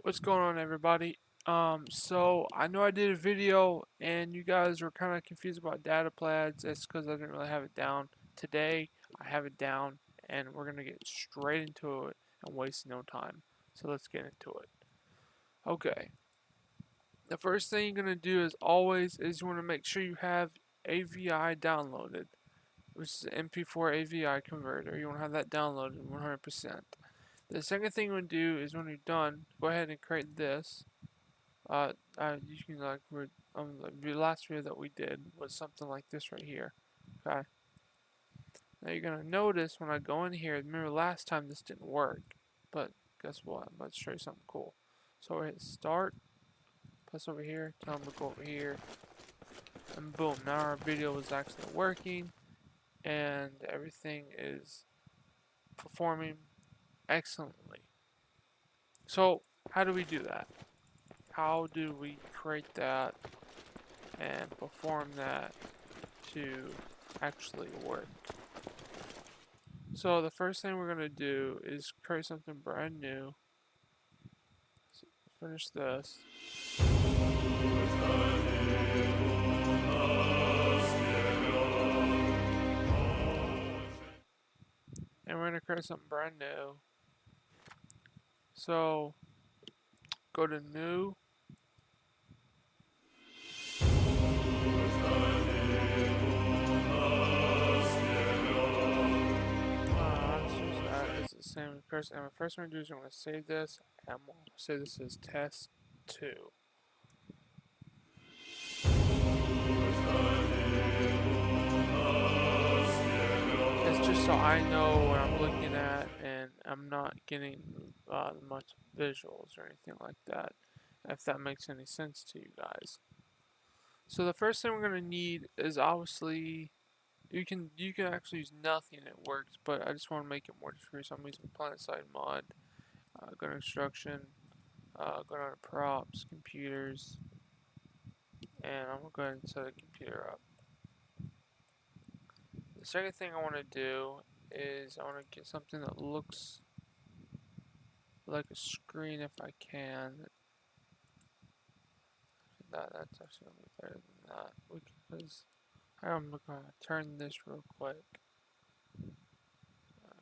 What's going on, everybody? So I know I did a video and you guys were kind of confused about data plans. It's because I didn't really have it down. Today I have it down and we're gonna get straight into it and waste no time. So let's get into it. Okay. The first thing you're gonna do as always is you want to make sure you have AVI downloaded, which is an MP4 AVI converter. You want to have that downloaded 100%. The second thing you want to do is when you're done, go ahead and create this. You can like the last video that we did was something like this right here. Okay. Now you're gonna notice when I go in here. Remember last time this didn't work, but guess what? I'm about to show you something cool. So we hit start, press over here, tell them to go over here, and boom! Now our video is actually working, and everything is performing excellently. So how do we do that? How do we create that and perform that to actually work? So the first thing we're going to do is create something brand new. So finish this. And we're going to create something brand new. So go to new. It's the same person. And the first thing we're going to do is we're going to save this. And we'll say this is test 2. It's just so I know what I'm looking at and I'm not getting much visuals or anything like that, if that makes any sense to you guys. So the first thing we're going to need is obviously you can actually use nothing and it works, but I just want to make it more discreet, so I'm using PlanetSide mod. Go to instruction, go down to props, computers, and I'm going to go ahead and set a computer up. The second thing I want to do is I want to get something that looks like a screen if I can. That's actually going to be better than that, because I'm going to turn this real quick.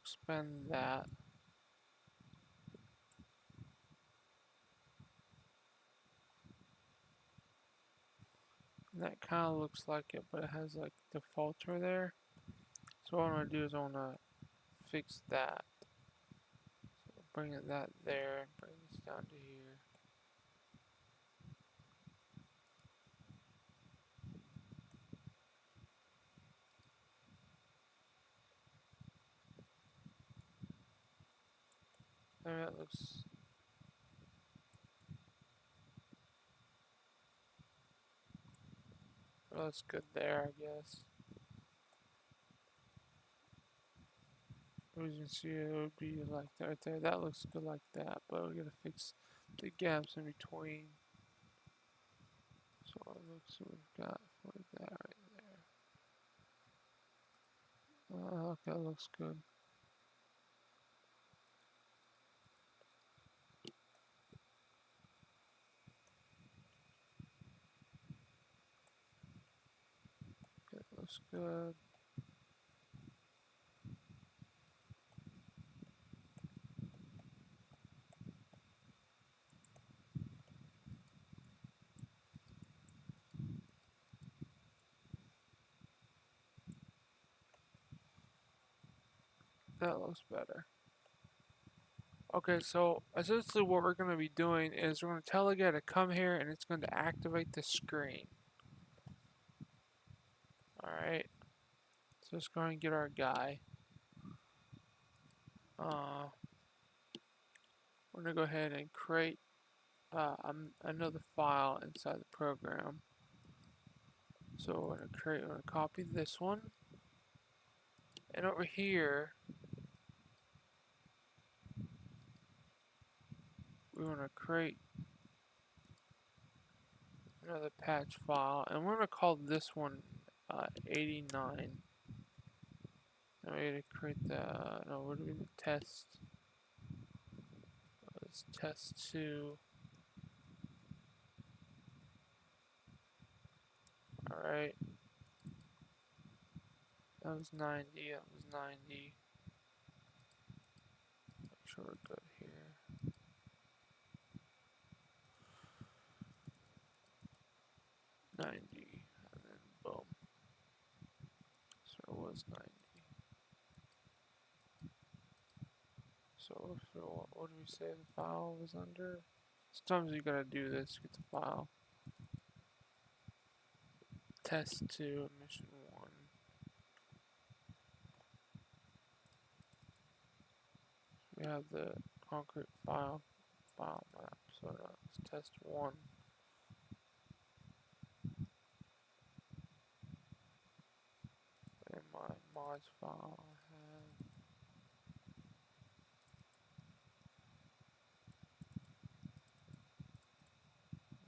Expand that. And that kind of looks like it, but it has like the filter there. So what I'm going to do is I want to fix that. So bring that there, bring this down to here. There, that looks good there, I guess. As you can see, it would be like that right there. That looks good like that, but we're gonna fix the gaps in between. So it looks we've got for that right there. Okay, that looks good. Okay, that looks good. That looks better. Okay, so essentially what we're going to be doing is we're going to tell the guy to come here and it's going to activate the screen. Alright, so let's go ahead and get our guy. We're going to go ahead and create another file inside the program. So we're going to copy this one. And over here, we want to create another patch file, and we're going to call this one 89. And we're going to create the, no, we're doing the test. It's test 2. Alright. That was 90. That was 90. Make sure we're good here. 90. And then boom. So it was 90. So if what do we say the file was under? Sometimes you gotta do this, get the file. Test 2, mission 1. We have the concrete file map, so it's test 1. In my mods file I have just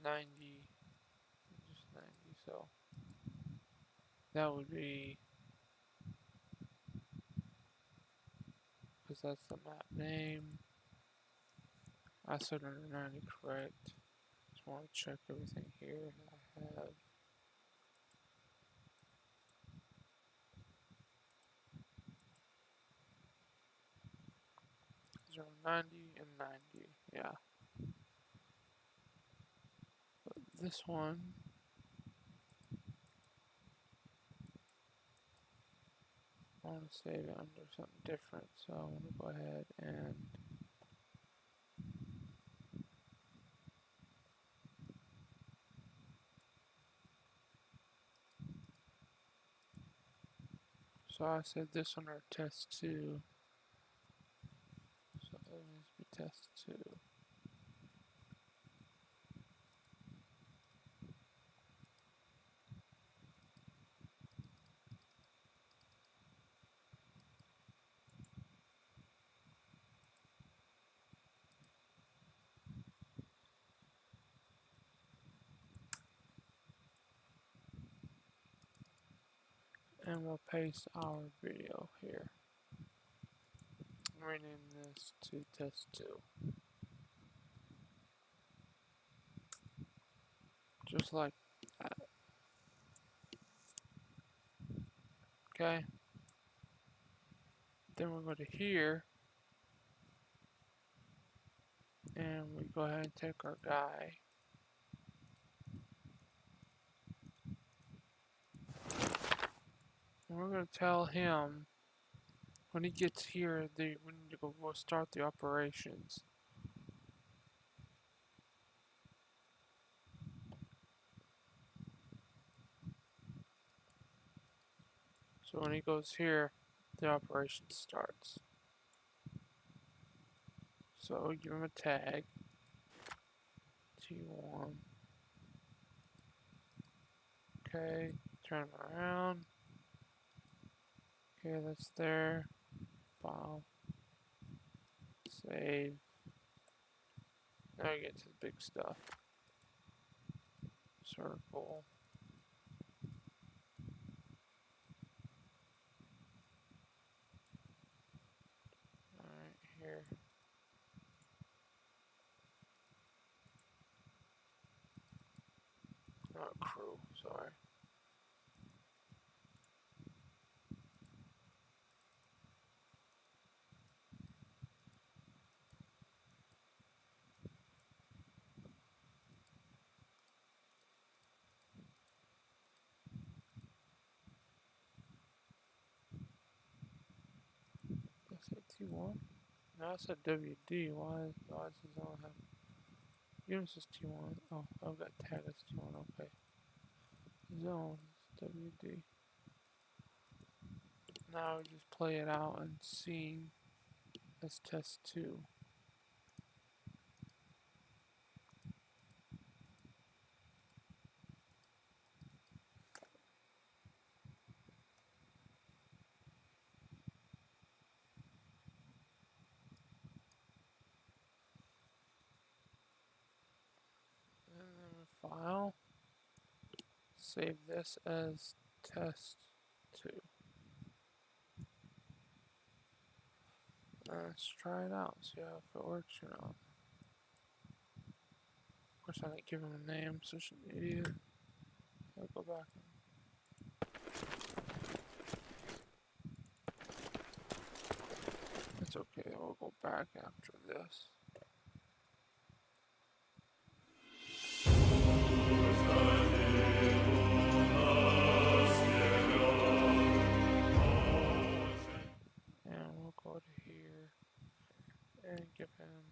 90, so that would be, because that's the map name. I said under 90 correct. Just want to check everything here. I have 90 and 90, yeah. But this one, I want to save it under something different, so I'm going to go ahead and so I said this under test 2, so it needs to be test 2. And we'll paste our video here. Rename this to test 2. Just like that. Okay. Then we'll go to here. And we go ahead and take our guy. And we're going to tell him when he gets here, we need to go start the operations. So when he goes here, the operation starts. So give him a tag, T1. Okay, turn him around. Okay, that's there. File. Save. Now we get to the big stuff. Circle. Alright, here. Not crew, sorry. I said T1? No, I said WD. Why does this all have... Units is T1. Oh, I've got tag as T1, okay. Zone is WD. Now we just play it out and see as test 2. And then file. Save this as test 2. Let's try it out, see how if it works or not. Of course I didn't give him a name, such an idiot. I'll go back and It's okay, we'll go back after this. And we'll go to here and give him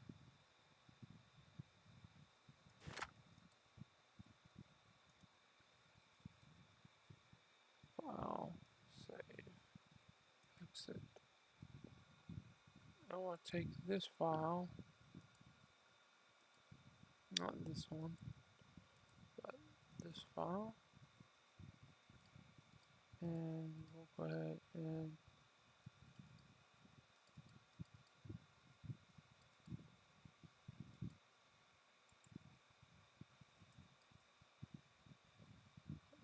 file, save, exit. I want to take this file, not this one, but this file, and we'll go ahead and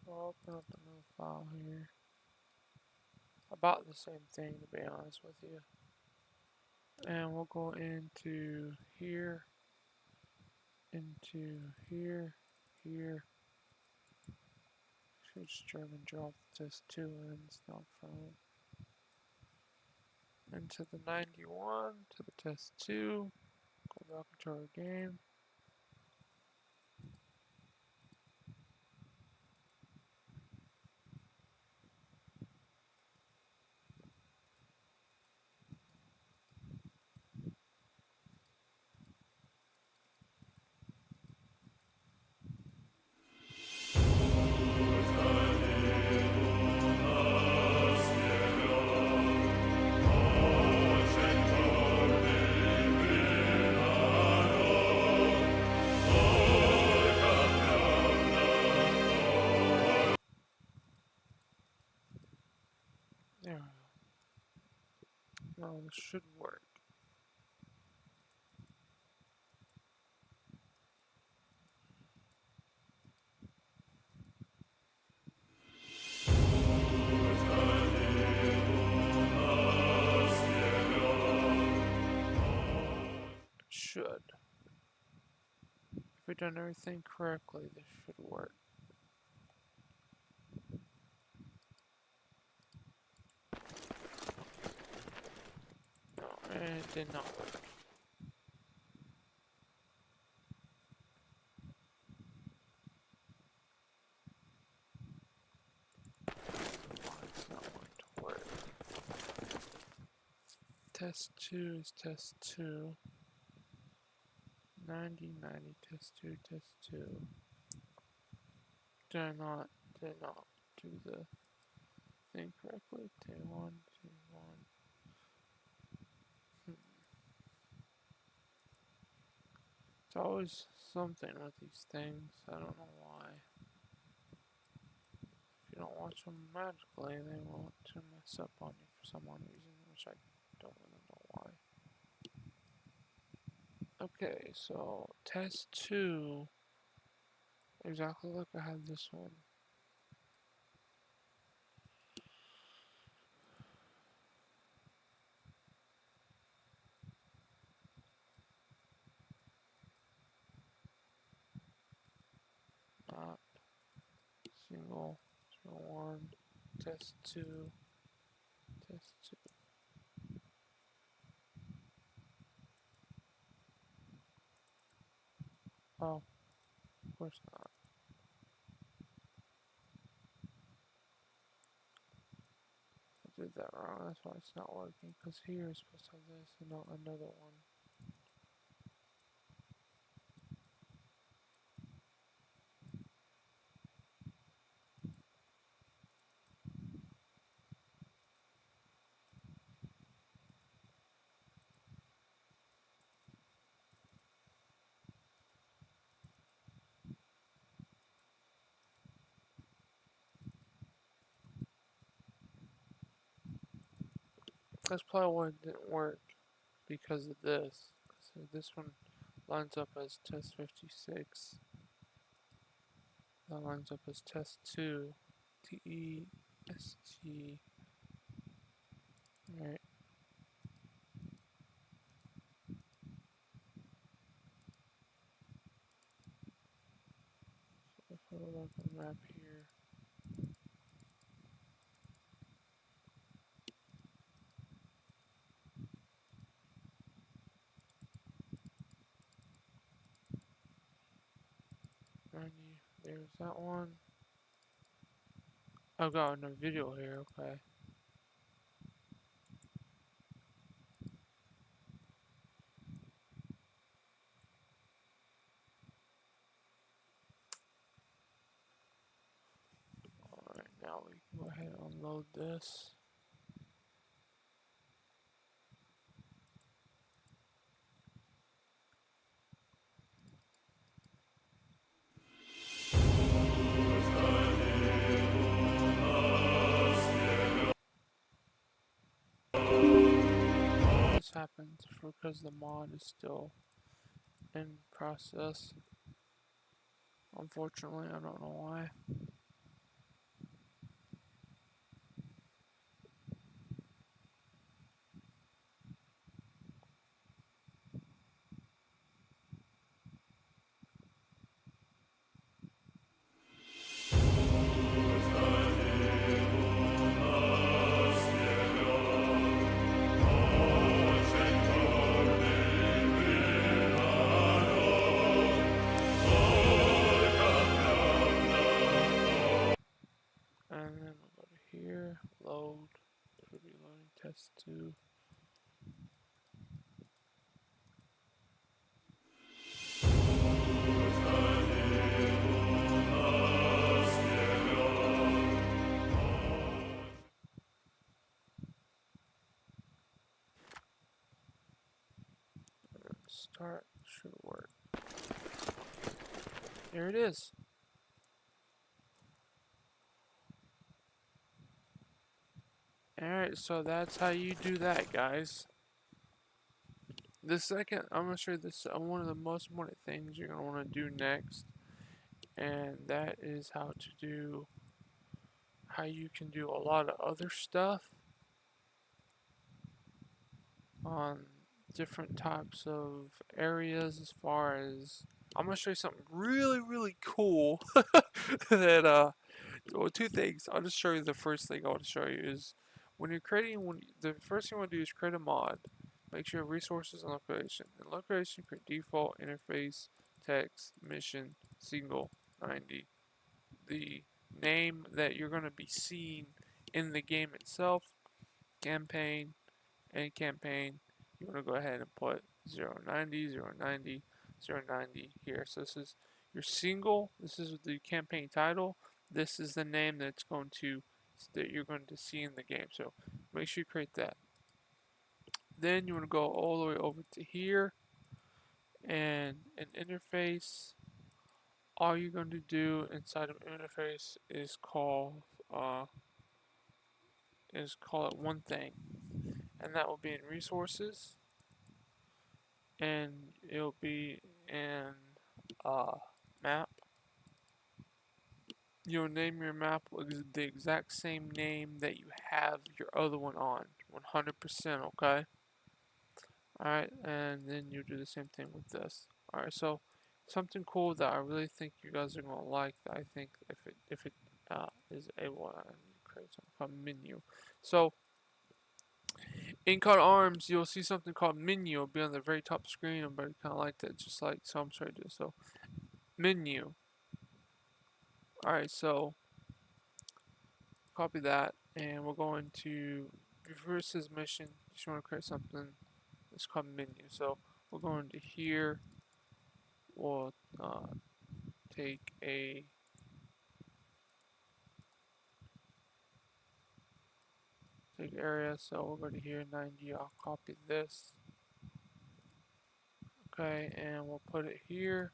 we'll open up a new file here. About the same thing, to be honest with you. And we'll go into here, into here, here. Should just drag and drop test 2 ends down from into the 91 to the test 2. Go back into our game. There we go. Now this should work. It should. If we've done everything correctly, this should work. No, and it did not work. It's not going to work. Test 2 is test 2. 90, 90, test 2, test 2. Did I not do the thing correctly? 2, 1, 2, 1. It's always something with these things. I don't know why. If you don't watch them magically, they won't mess up on you for some odd reason, which I don't really know why. Okay, so test 2, exactly like I had this one. Not single, 1, test 2, test 2. Oh, of course not. I did that wrong, that's why it's not working, because here is supposed to have this and not another one. That's probably why it didn't work, because of this. So this one lines up as test 56. That lines up as test 2. TEST. Alright. So if I look on the map here, 90. There's that one. I've got a video here, okay. Alright, now we can go ahead and unload this. This happens because the mod is still in process. Unfortunately, I don't know why. And then we'll go to here, load, should be loading test 2. Start, should work. There it is. Alright, so that's how you do that, guys. The second, I'm going to show you this, one of the most important things you're going to want to do next. And that is how you can do a lot of other stuff on different types of areas. As far as, I'm going to show you something really cool that, well, two things. I'll just show you the first thing I want to show you is when you're the first thing you want to do is create a mod. Make sure resources and location. In location, create default, interface, text, mission, single, 90. The name that you're going to be seeing in the game itself, campaign, and campaign, you want to go ahead and put 090, 090, 090 here. So this is your single, this is the campaign title, this is the name that you're going to see in the game. So make sure you create that. Then you want to go all the way over to here, and an interface. All you're going to do inside of interface is call it one thing, and that will be in resources, and it'll be in map. You'll name your map with the exact same name that you have your other one on, 100%, okay? Alright, and then you do the same thing with this. Alright, so something cool that I really think you guys are going to like, that I think if it is able to create something called menu. So in COD Arms, you'll see something called menu. It'll be on the very top screen. Everybody kind of like that, just like so I'm trying to do. So menu. Alright, so copy that, and we're going to versus mission. Just want to create something. It's called menu. So we're going to here. We'll take area. So we'll go to here 90. I'll copy this. Okay, and we'll put it here.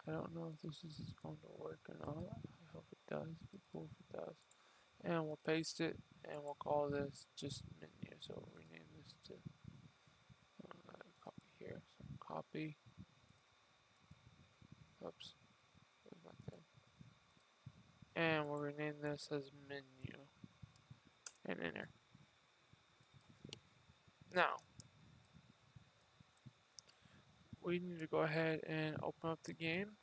I don't know if this is going to work or not. I hope it does. It'd be cool if it does. And we'll paste it, and we'll call this just menu. So we'll rename this to copy here. So copy. Oops. Where's my thing? And we'll rename this as menu. And enter. Now, we need to go ahead and open up the game.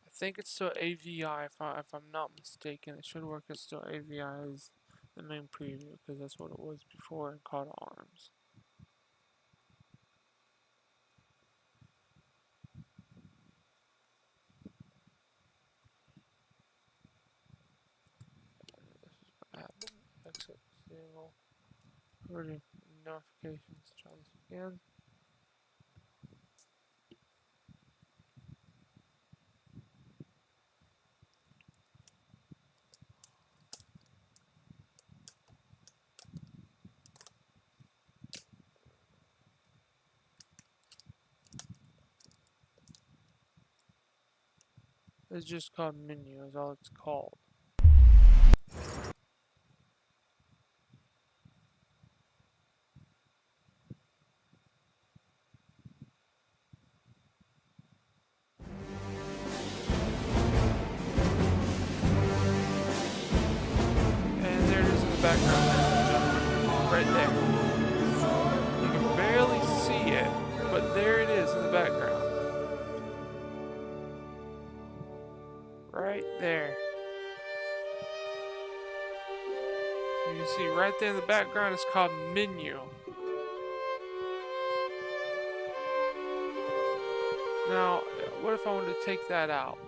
I think it's still AVI if I'm not mistaken. It should work as still AVI as the main preview, because that's what it was before in COD Arms. Already notifications. Try this again. It's just called menu, is all it's called. And there it is in the background, ladies and gentlemen. Right there. You can barely see it, but there it is in the background. Right there. You can see right there in the background, it's called menu. Now, what if I wanted to take that out?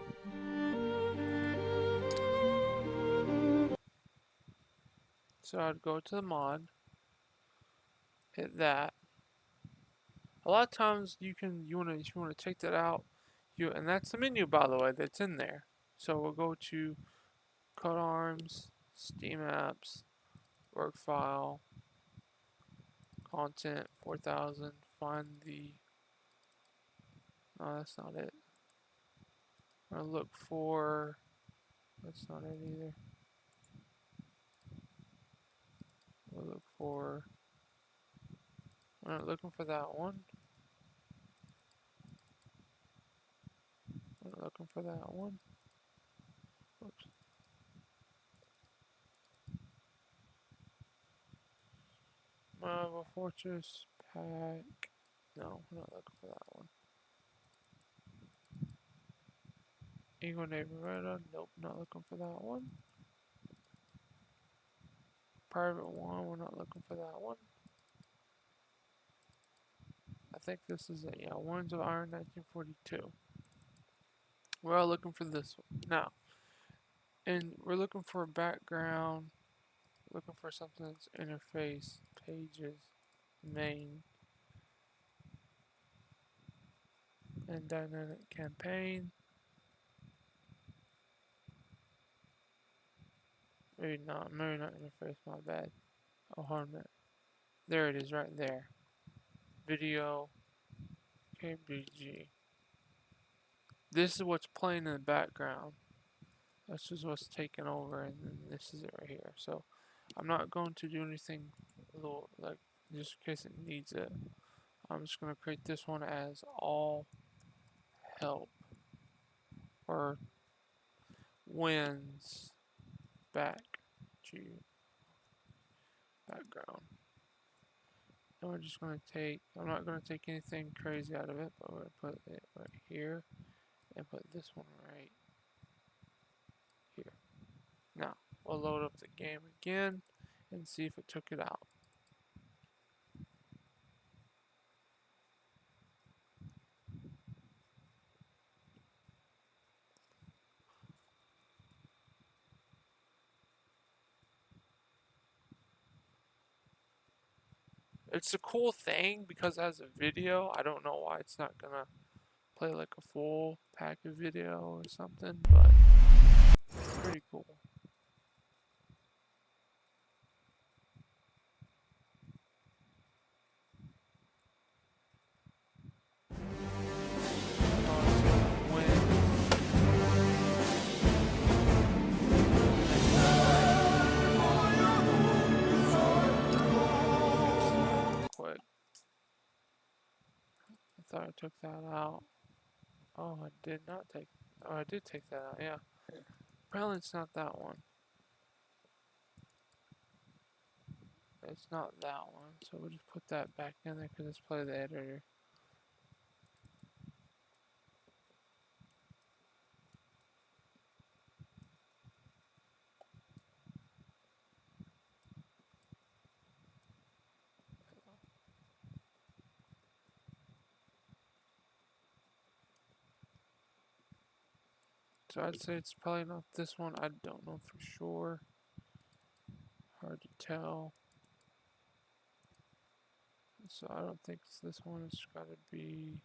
So I'd go to the mod, hit that. A lot of times if you wanna take that out, and that's the menu, by the way, that's in there. So we'll go to Code Arms, Steam Apps, Work File, Content 4000. Find the. No, that's not it. I'm gonna look for. That's not it either. We'll look for. I'm not looking for that one. I'm not looking for that one. Oops. Marvel Fortress Pack. No, I'm not looking for that one. Eagle Navy Radar. Nope, not looking for that one. Private One. We're not looking for that one. I think this is it. Yeah, Warrens of Iron 1942. We're all looking for this one. Now, and we're looking for a background, looking for something that's interface, pages, main, and dynamic campaign. Maybe not interface, my bad. Oh, hold on. There it is right there. Video, KBG. This is what's playing in the background. This is what's taking over, and then this is it right here. So I'm not going to do anything little, like, just in case it needs it. I'm just going to create this one as all help or wins back to background. And we're just going to take, I'm not going to take anything crazy out of it, but we're going to put it right here and put this one right here. Now, we'll load up the game again and see if it took it out. It's a cool thing because as a video, I don't know why it's not gonna play like a full pack of video or something, but it's pretty cool. Quick. I thought I took that out. Oh, I did not take. Oh, I did take that out. Yeah. Apparently, it's not that one. It's not that one. So we'll just put that back in there because it's play the editor. So I'd say it's probably not this one. I don't know for sure. Hard to tell. So I don't think it's this one. It's got to be.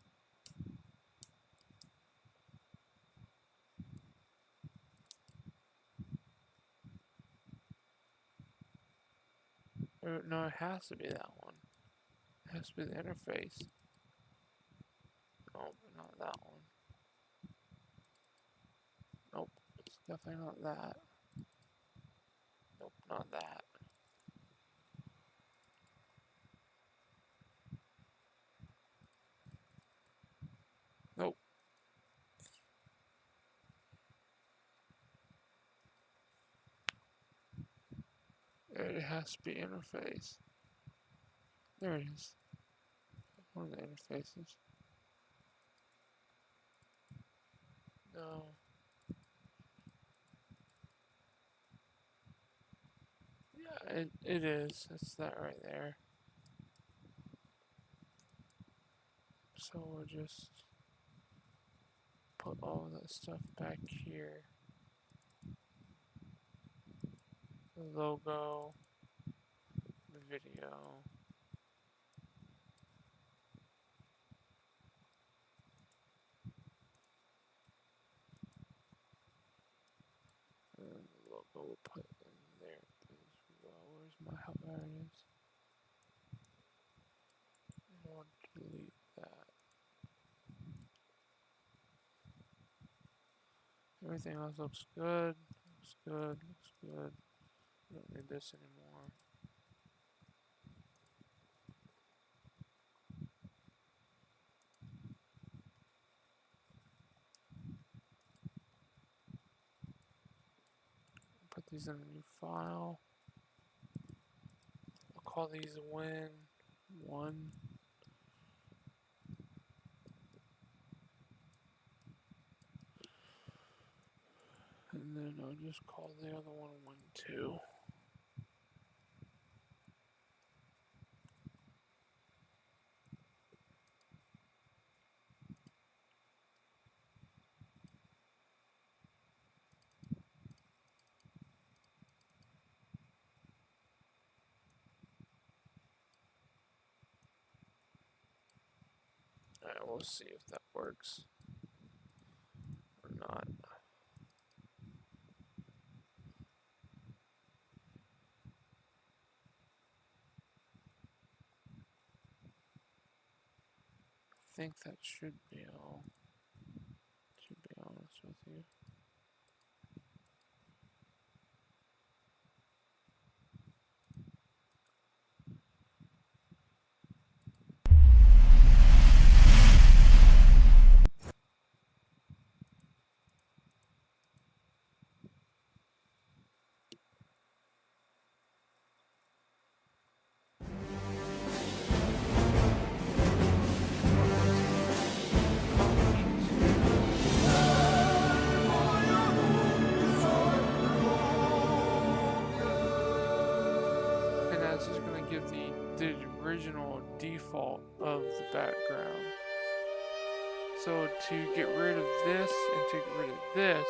No, it has to be that one. It has to be the interface. Nope, not that one. Nope, it's definitely not that. Nope, not that. Nope. It has to be interface. There it is. One of the interfaces. No. Yeah, it is. It's that right there. So we'll just put all that stuff back here. The logo, the video. And the logo we'll put in there as well. Where's my help? There it is. I want to delete that. Everything else looks good. Looks good. Looks good. I don't need this anymore. Put these in a new file. I'll call these win1. And then I'll just call the other one win2. Alright, we'll see if that works or not. I think that should be all, to be honest with you. And that's just going to give the original default of the background. So to get rid of this and to get rid of this,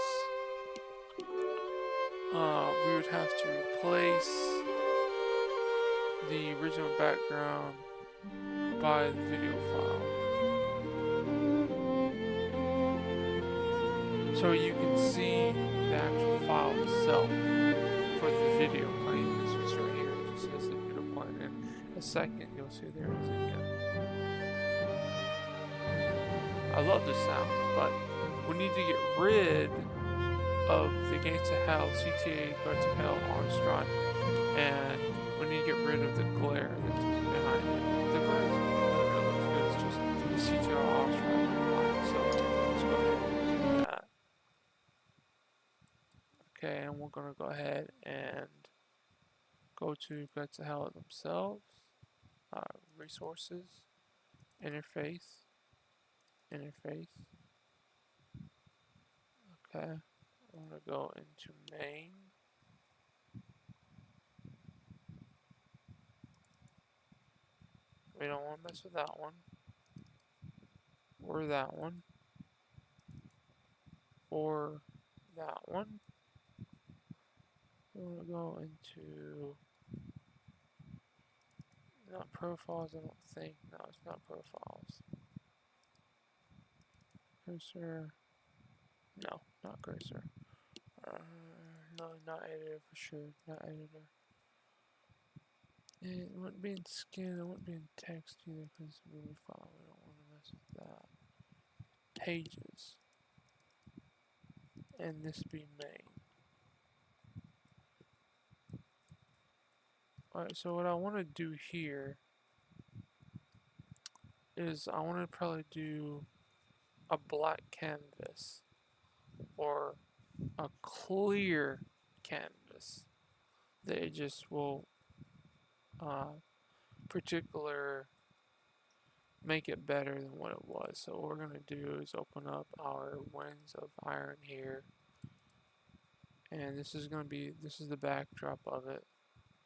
we would have to replace the original background by the video file. So you can see the actual file itself for the video playing. This is right here. It just says the video playing. In a second, you'll see there it is again. I love the sound, but we need to get rid of the Gates of Hell, CTA Gates of Hell on Strut, and we need to get rid of the glare that's behind it. The glare looks good, it's just the CTR off Strut line, so let's go ahead and do that. Okay, and we're going to go ahead and go to Gates of Hell themselves, resources, interface. Okay, I'm going to go into main. We don't want to mess with that one, or that one, or that one. We're going to go into Not profiles, I don't think. No, it's not profiles. Cursor. No, not cursor. No, not editor for sure. Not editor. And it wouldn't be in skin, it wouldn't be in text either because it's a movie file. We don't want to mess with that. Pages. And this be main. Alright, so what I want to do here is I want to probably do a black canvas or a clear canvas that it just will particular make it better than what it was. So what we're going to do is open up our Winds of Iron here, and this is the backdrop of it.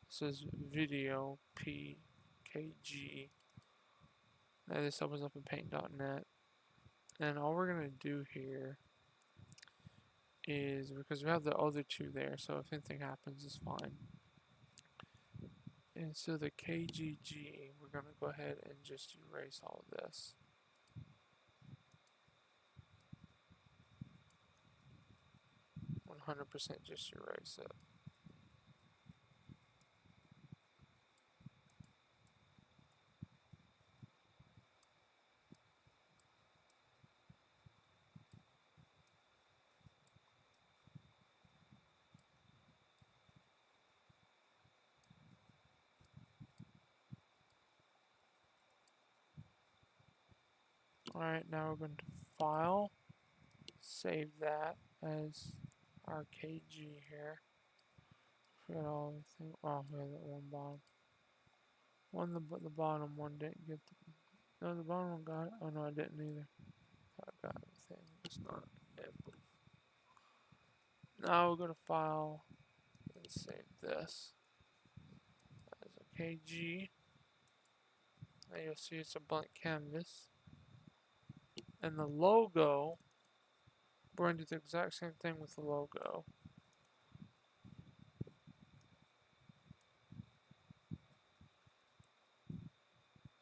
This is video PKG. Now this opens up in paint.net, and all we're going to do here is, because we have the other two there, so if anything happens it's fine. And so the KGG, we're going to go ahead and just erase all of this. %, just erase it. Alright, now we're going to File, save that as our KG here. Forget all the things. Oh, we have that one bottom. The bottom one didn't get the. No, the bottom one got it. Oh no, I didn't either. I got everything. It's not. Now we'll go to File and save this as a KG. Now you'll see it's a blank canvas. And the logo, we're going to do the exact same thing with the logo.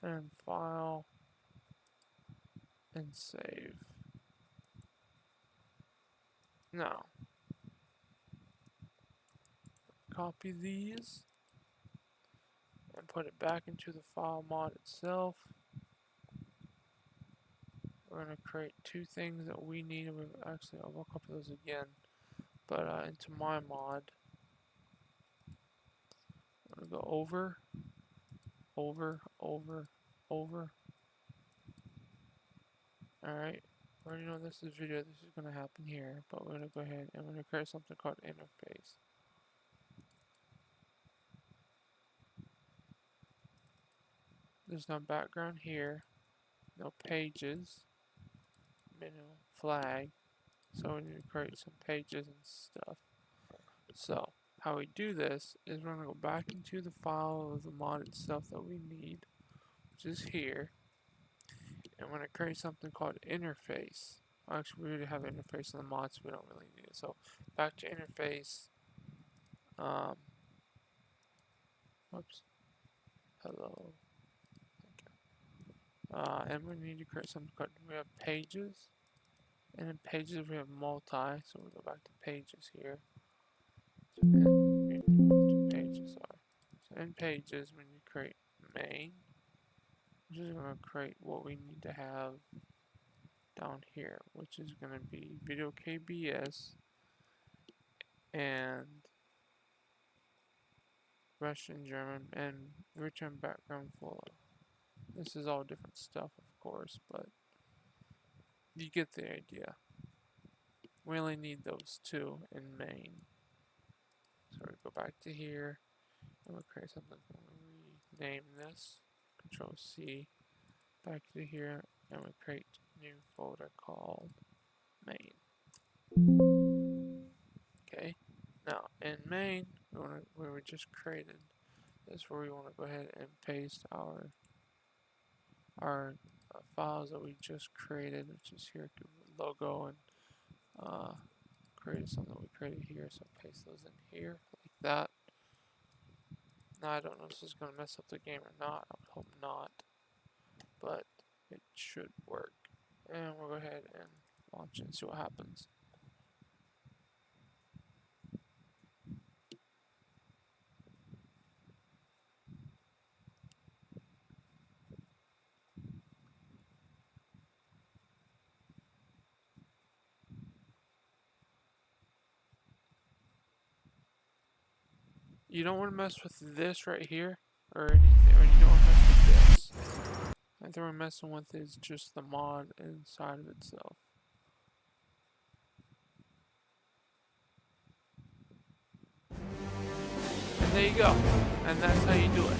And File and save. Now, copy these and put it back into the file mod itself. We're going to create two things that we need. Actually, I'll copy those again, but into my mod. I'm going to go over. Alright, we already know this is video, this is going to happen here, but we're going to go ahead and we're going to create something called interface. There's no background here, no pages, menu, flag, so we need to create some pages and stuff. So, how we do this is we're going to go back into the file of the mod itself that we need, which is here, and we're going to create something called interface. Actually, we already have an interface in the mod, so we don't really need it. So, back to interface. Whoops. Hello. Okay. And we need to create something called, we have pages, and in pages we have multi, so we go back to pages here. And pages are. So in pages, we need to create main, which is going to create what we need to have down here, which is going to be video KBS and Russian, German, and return background folder. This is all different stuff, of course, but you get the idea. We only need those two in main. So we go back to here, and we'll create something. We'll rename this, Control C, back to here, and we'll create a new folder called main. Okay, now in main, where we just created, is where we want to go ahead and paste our files that we just created, which is here, logo and created something that we created here. So paste those in here like that. Now I don't know if this is going to mess up the game or not. I would hope not. But it should work. And we'll go ahead and launch it and see what happens. You don't want to mess with this right here or anything, or you don't want to mess with this. I think we're messing with is just the mod inside of itself. And there you go. And that's how you do it.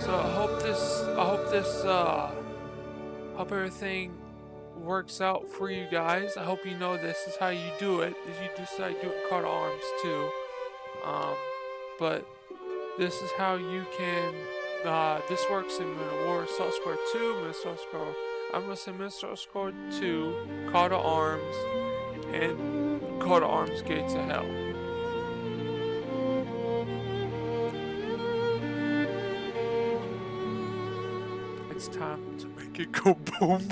So I hope everything works out for you guys. I hope you know this is how you do it. If you decide to do it Call to Arms too. But this is how you can, this works in War Assault Squad 2, Minnesota Squad, I'm gonna say Minnesota Squad 2, Call to Arms, and Call to Arms Gates of Hell. It's time to make it go boom.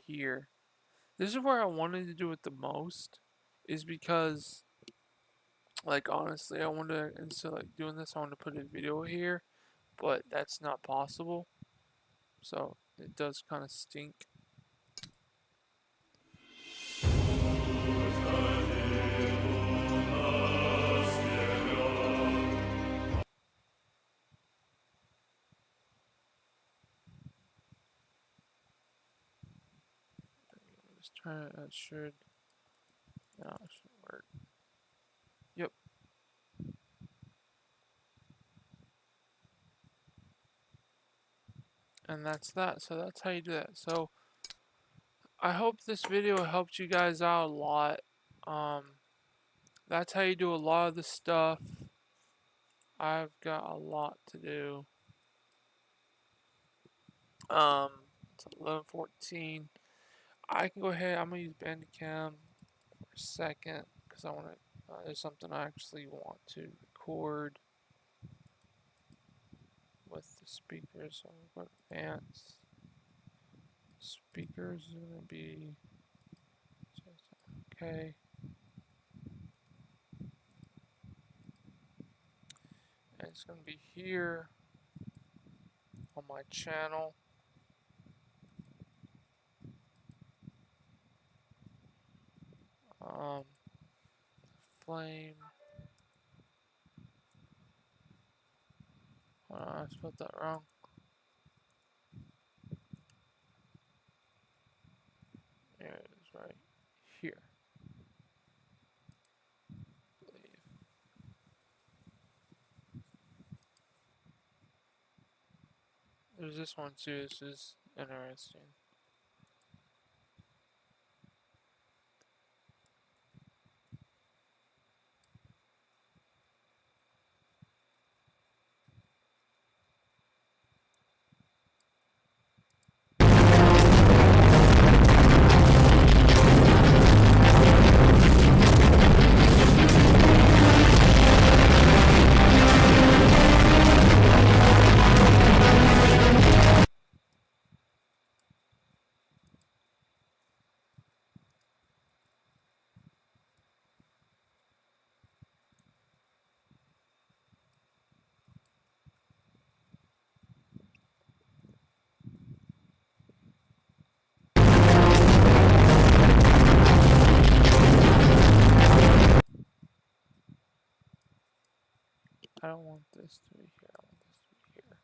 Here. This is where I wanted to do it the most, is because, like, honestly, I wanted to, instead of like doing this, I want to put a video here, but that's not possible, so it does kind of stink. Just trying to, that should, no, it should work. Yep. And that's that. So that's how you do that. So I hope this video helped you guys out a lot. That's how you do a lot of the stuff. I've got a lot to do. It's 11:14. I can go ahead. I'm gonna use Bandicam for a second because I want to. There's something I actually want to record with the speakers. So I'm going to advance. Speakers is gonna be okay. And it's gonna be here on my channel. Flame. I spelled that wrong. There it is, right here. I believe. There's this one too. This is interesting. I don't want this to be here. I want this to be here.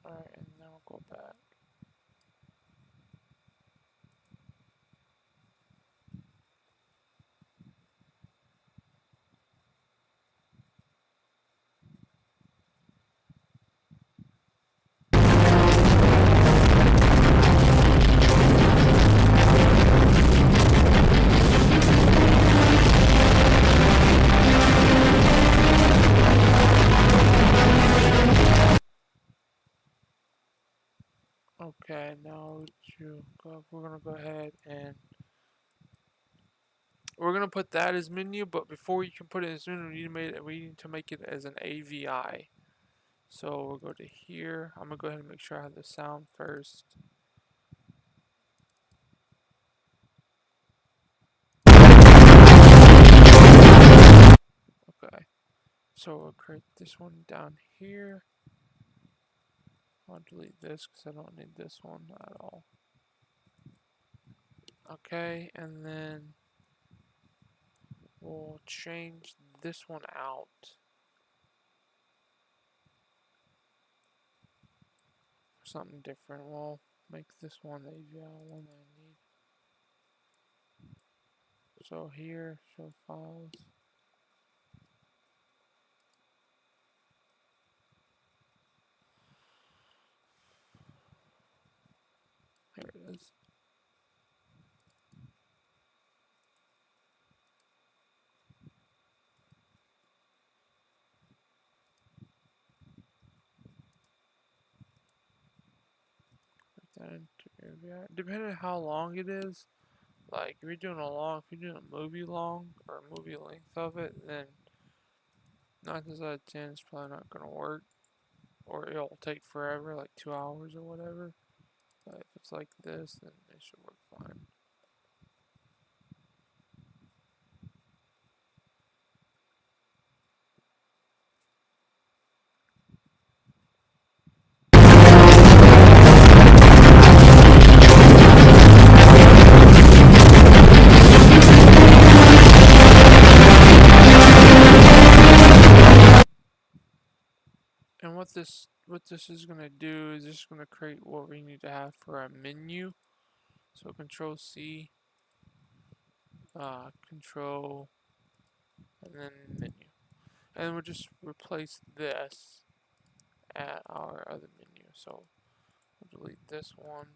Alright, and now we'll go back. Okay, now we're gonna go ahead and we're gonna put that as menu, but before you can put it as menu, we need to make it as an AVI. So we'll go to here. I'm gonna go ahead and make sure I have the sound first. Okay, so we'll create this one down here. I'll delete this because I don't need this one at all. Okay, and then we'll change this one out. For something different. We'll make this one the AVI one that I need. So here, show files. Here it is. Put that into AVI. Depending on how long it is, like if you're doing a movie long or a movie length of it, then 9 times out of 10 it's probably not gonna work, or it'll take forever, like 2 hours or whatever. But if it's like this, then it should work fine. And what this is gonna do is just gonna create what we need to have for our menu. So Control C, Control, and then menu. And we'll just replace this at our other menu. So we'll delete this one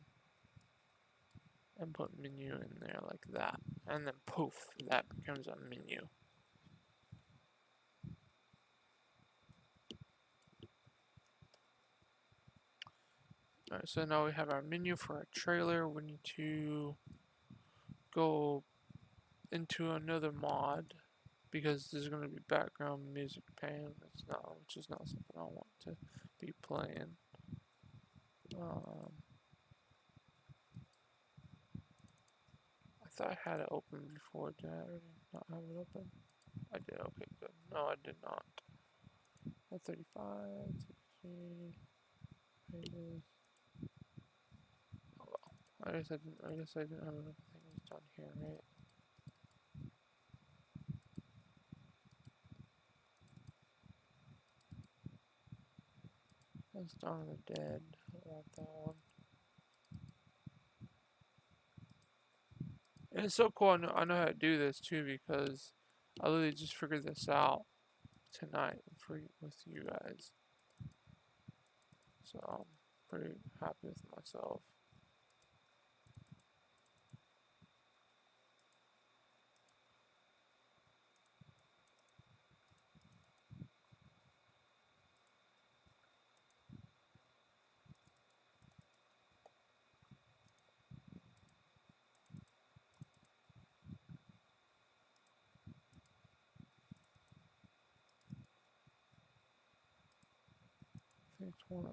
and put menu in there like that. And then poof, that becomes a menu. Alright, so now we have our menu for our trailer. We need to go into another mod because there's going to be background music playing. Which is not something I want to be playing. I thought I had it open before. Did I already not have it open? I did. Okay, good. No, I did not. 35, 63, pages. Oh well. I guess I didn't have everything was done here, right? That's Dawn of the Dead. I don't want that one. And it's so cool. I know how to do this too because I literally just figured this out tonight with you guys. So I'm pretty happy with myself. I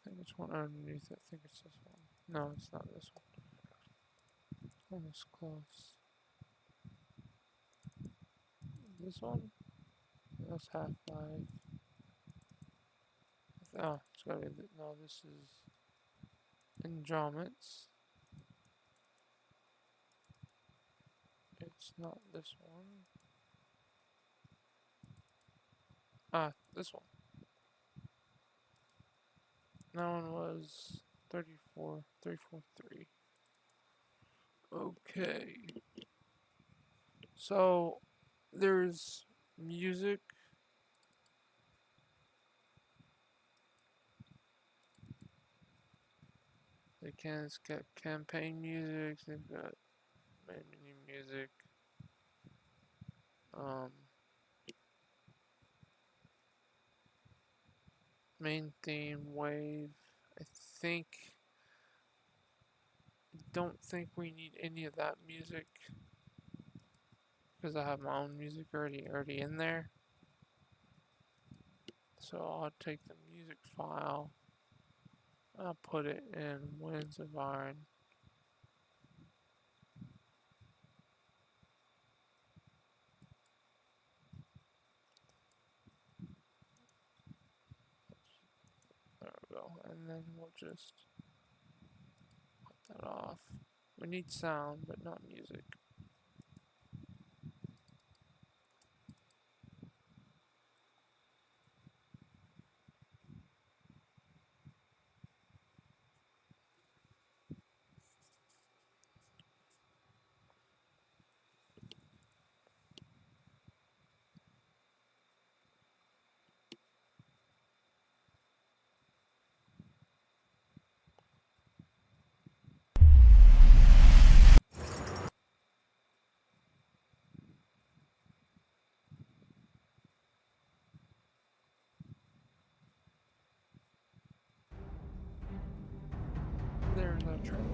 think it's one underneath it. I think it's this one. No, it's not this one. Almost close. This one? That's Half-Life. Oh, it's gotta be. No, this is Andromeds. It's not this one. Ah, this one. That one was 34.3. Okay. So, there's music. They can get campaign music. They've got menu music. Main theme, wave. I think don't think we need any of that music because I have my own music already in there. So I'll take the music file, I'll put it in Winds of Iron. There we go, and then we'll just cut that off. We need sound, but not music. There's our trailer.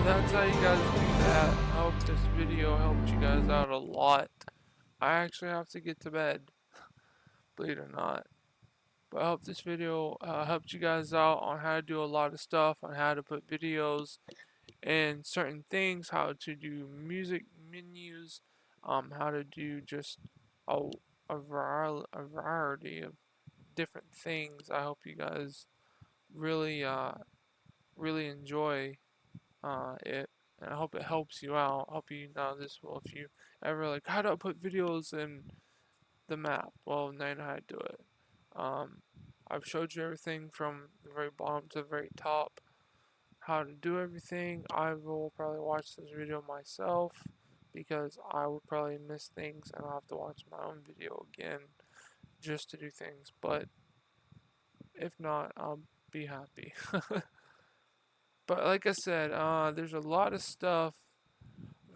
That's how you guys do that. I hope this video helped you guys out a lot. I actually have to get to bed, believe it or not. But I hope this video helped you guys out on how to do a lot of stuff, on how to put videos and certain things, how to do music menus, how to do just a, a variety of different things. I hope you guys really, really enjoy it, and I hope it helps you out. I hope you know this will, if you ever like how do I put videos in the map, well, now you know how to do it. I've showed you everything from the very bottom to the very top, how to do everything. I will probably watch this video myself because I would probably miss things and I'll have to watch my own video again just to do things, but if not, I'll be happy. But like I said, there's a lot of stuff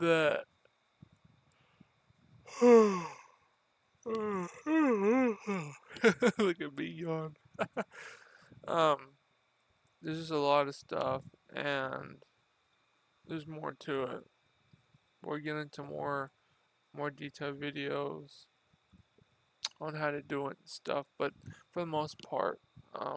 that look at me yawn. um, there's just a lot of stuff, and there's more to it. We're getting into more detailed videos on how to do it and stuff, but for the most part, we're